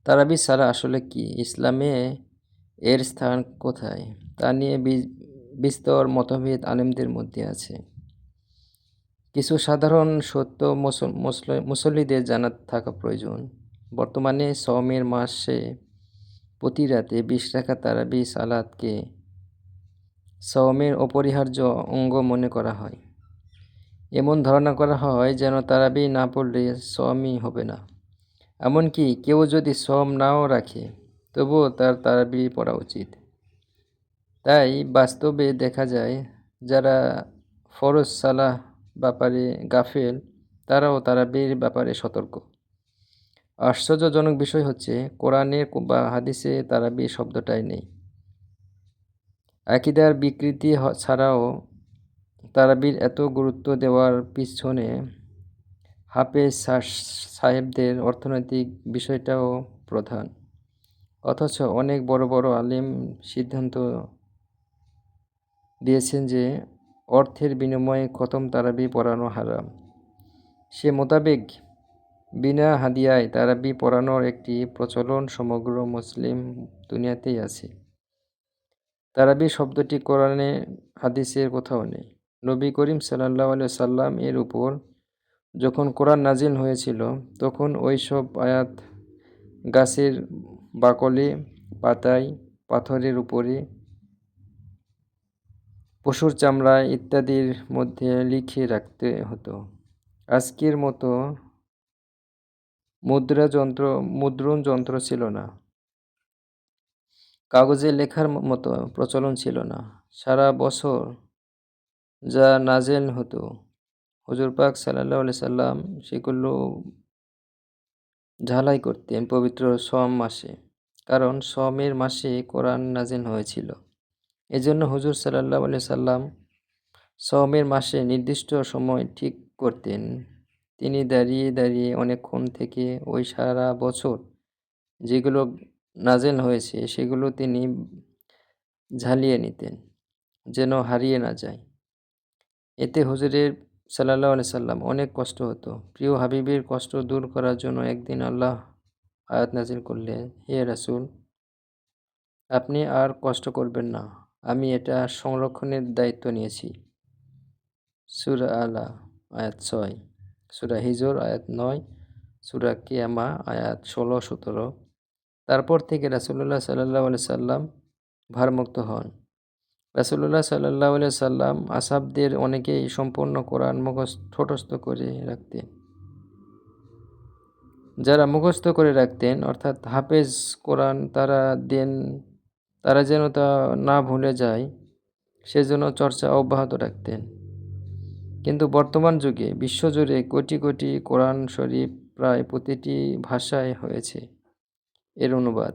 তারাবি সালাহ আসলে কি? ইসলামে এর স্থান কোথায়? তা নিয়ে বিস্তর মতভেদ আলেমদের মধ্যে আছে। কিছু সাধারণ সত্য মুসল্লিদের জানা থাকা প্রয়োজন। বর্তমানে সওমের মাসে প্রতি রাতে ২০ রাকাত তারাবি সালাতকে সওমের অপরিহার্য অঙ্গ মনে করা হয়। এমন ধারণা করা হয় যেন তারাবি না পড়লে সওমই হবে না। এমনকি কেউ যদি সওম নাও রাখে তবুও তার তারাবি পড়া উচিত। তাই বাস্তবে দেখা যায় যারা ফরজ সালাহ ব্যাপারে গাফেল তারাও তারাবির ব্যাপারে সতর্ক। আশ্চর্যজনক বিষয় হচ্ছে কোরআনে বা হাদিসে তারাবি শব্দটাই নেই। আকীদার বিকৃতি ছাড়াও তারাবির এত গুরুত্ব দেওয়ার পিছনে হাফেজ সাহেবদের অর্থনৈতিক বিষয়টাও প্রধান। অথচ অনেক বড় বড় আলেম সিদ্ধান্ত দিয়েছেন যে অর্থের বিনিময়ে খতম তারাবি পড়ানো হারাম। সে মোতাবেক বিনা হাদিয়ায় তারাবি পড়ানোর একটি প্রচলন সমগ্র মুসলিম দুনিয়াতেই আছে। তারাবি শব্দটি কোরআনে হাদিসের কোথাও নেই। নবী করিম সাল্লাল্লাহু আলাইহি সাল্লাম এর উপর যখন কোরআন নাজিল হয়েছিল তখন ওই সব আয়াত গাছের বাকলে, পাতায়, পাথরের উপরে, পশুর চামড়ায় ইত্যাদির মধ্যে লিখে রাখতে হতো। আজকের মতো মুদ্রণ যন্ত্র ছিল না। কাগজে লেখার মতো প্রচলন ছিল না। সারা বছর যা নাজেল হতো হুজুর পাক সাল্লাল্লাহু আলাইহি সাল্লাম সেগুলো ঝালাই করতেন পবিত্র সওম মাসে। কারণ সওমের মাসে কোরআন নাজিল হয়েছিল। এজন্য হুজুর সাল্লাল্লাহু আলাইহি সাল্লাম সওমের মাসে নির্দিষ্ট সময় ঠিক করতেন। তিনি দাঁড়িয়ে দাঁড়িয়ে অনেকক্ষণ থেকে ওই সারা বছর যেগুলো নাজেল হয়েছে সেগুলো তিনি ঝালিয়ে নিতেন যেন হারিয়ে না যায়। এতে হুজুরের সাল্লাল্লাহু আলাইহি সাল্লাম অনেক কষ্ট হতো। প্রিয় হাবিবের কষ্ট দূর করার জন্য একদিন আল্লাহ আয়াত নাজিল করলেন, হে রাসূল, আপনি আর কষ্ট করবেন না। আমি এটা সংরক্ষণের দায়িত্ব নিয়েছি। সূরা আলা আয়াত ৬, সূরা হিজর আয়াত ৯, সূরা কিয়ামা আয়াত ১৬-১৭। তারপর থেকে রাসূলুল্লাহ সাল্লাল্লাহু আলাইহি সাল্লাম ভারমুক্ত হন। রাসূলুল্লাহ সাল্লাল্লাহু আলাইহি সাল্লাম আসহাবদের অনেকেই সম্পূর্ণ কোরআন ঠোঁটস্থ করে রাখতেন। যারা মুখস্থ করে রাখতেন অর্থাৎ হাফেজ কোরআন তারা যেন তা না ভুলে যায় সেজন্য চর্চা অব্যাহত রাখতেন। কিন্তু বর্তমান যুগে বিশ্বজুড়ে কোটি কোটি কোরআন শরীফ প্রায় প্রতিটি ভাষায় হয়েছে এর অনুবাদ।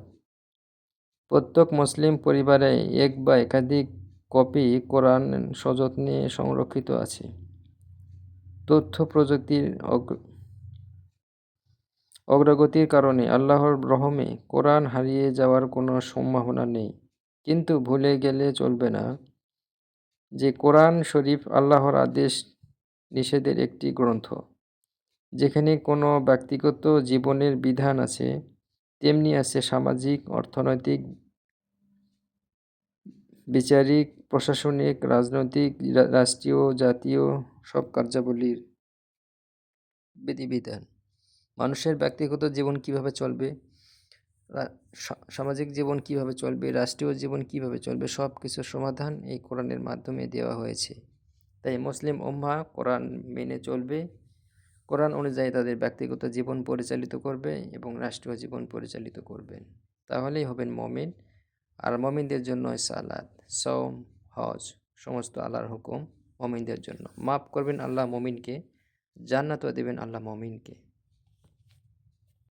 প্রত্যেক মুসলিম পরিবারে এক বা একাধিক কপি কোরআন সযত্নে সংরক্ষিত আছে। তথ্য প্রযুক্তির অগ্রগতির কারণে আল্লাহর রহমে কোরআন হারিয়ে যাওয়ার কোনো সম্ভাবনা নেই। কিন্তু ভুলে গেলে চলবে না যে কোরআন শরীফ আল্লাহর আদেশ নিষেধের একটি গ্রন্থ। যেখানে কোনো ব্যক্তিগত জীবনের বিধান আছে তেমনি আছে সামাজিক, অর্থনৈতিক, বিচারিক, প্রশাসনিক, রাজনৈতিক, রাষ্ট্রীয়, জাতীয় সব কার্যাবলীর বিধিবিধান। মানুষের ব্যক্তিগত জীবন কিভাবে চলবে, সামাজিক জীবন কিভাবে চলবে, রাষ্ট্রীয় জীবন কিভাবে চলবে সব কিছুর সমাধান এই কোরআনের মাধ্যমে দেওয়া হয়েছে। তাই মুসলিম উম্মাহ কোরআন মেনে চলবে, কোরআন অনুযায়ী তাদের ব্যক্তিগত জীবন পরিচালিত করবে এবং রাষ্ট্রীয় জীবন পরিচালিত করবেন। তাহলেই হবেন মুমিন। আর মুমিনদের জন্য সালাত, সওম, হজ সমস্ত আল্লাহর হুকুম মুমিনদের জন্য। মাফ করবেন আল্লাহ মুমিনকে, জান্নাতও দেবেন আল্লাহ মুমিনকে।